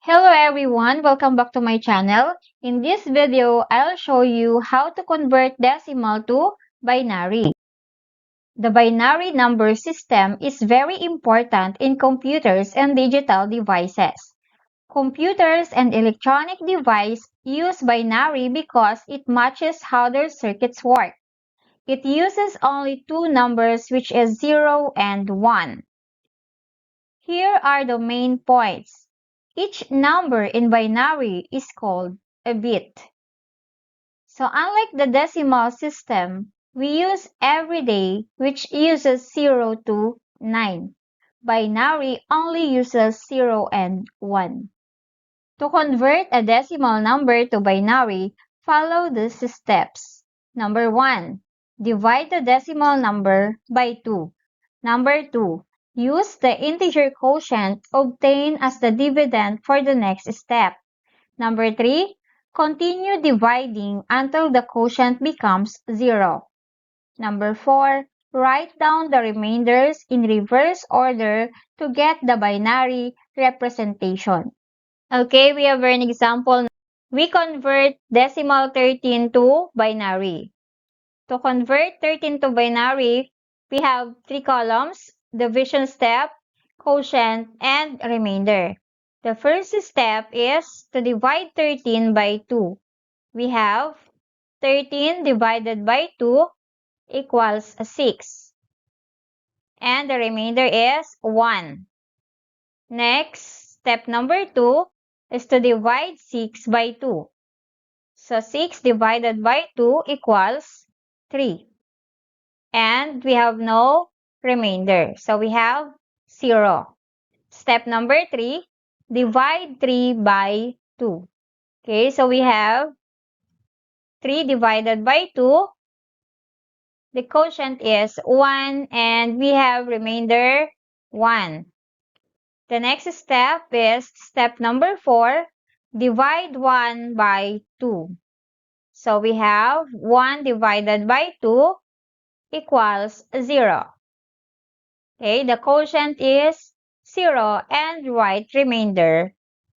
Hello everyone, welcome back to my channel. In this video, I'll show you how to convert decimal to binary. The binary number system is very important in computers and digital devices. Computers and electronic devices use binary because it matches how their circuits work. It uses only two numbers, which is 0 and 1. Here are the main points. Each number in binary is called a bit. So unlike the decimal system we use every day, which uses 0 to 9, binary only uses 0 and 1. To convert a decimal number to binary, follow these steps. Number 1. Divide the decimal number by 2. Number 2. Use the integer quotient obtained as the dividend for the next step. Number 3. Continue dividing until the quotient becomes 0. Number 4. Write down the remainders in reverse order to get the binary representation. Okay, we have an example. We convert decimal 13 to binary. To convert 13 to binary, we have three columns: division step, quotient, and remainder. The first step is to divide 13 by 2. We have 13 divided by 2 equals 6. And the remainder is 1. Next, step number 2 is to divide 6 by 2. So 6 divided by 2 equals 3. And we have no remainder. So we have 0. Step number 3, divide 3 by 2. Okay, so we have 3 divided by 2. The quotient is 1 and we have remainder 1. The next step is step number 4, divide 1 by 2. So we have 1 divided by 2 equals 0. Okay, the quotient is 0 and write remainder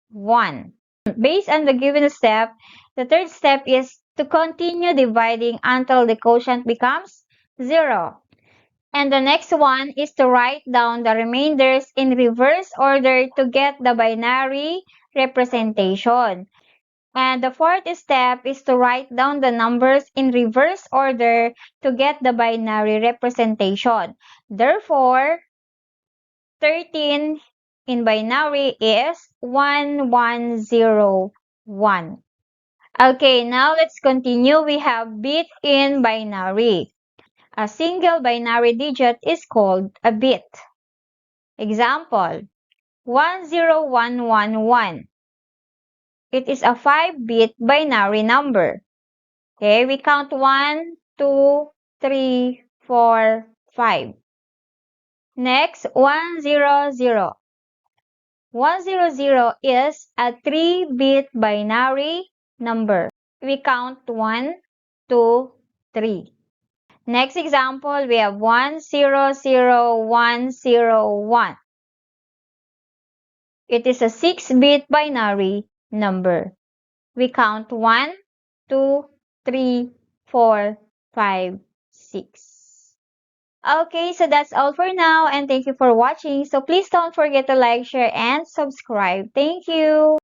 1. Based on the given step, the third step is to continue dividing until the quotient becomes 0. And the next one is to write down the remainders in reverse order to get the binary representation. And the fourth step is to write down the numbers in reverse order to get the binary representation. Therefore, 13 in binary is 1101. Okay, now let's continue. We have bit in binary. A single binary digit is called a bit. Example, 10111. It is a 5-bit binary number. Okay, we count 1, 2, 3, 4, 5. Next, 100. 100 is a 3-bit binary number. We count 1, 2, 3. Next example, we have 100101. It is a 6-bit binary number. We count 1, 2, 3, 4, 5, 6. Okay, so that's all for now and thank you for watching. So please don't forget to like, share, and subscribe. Thank you.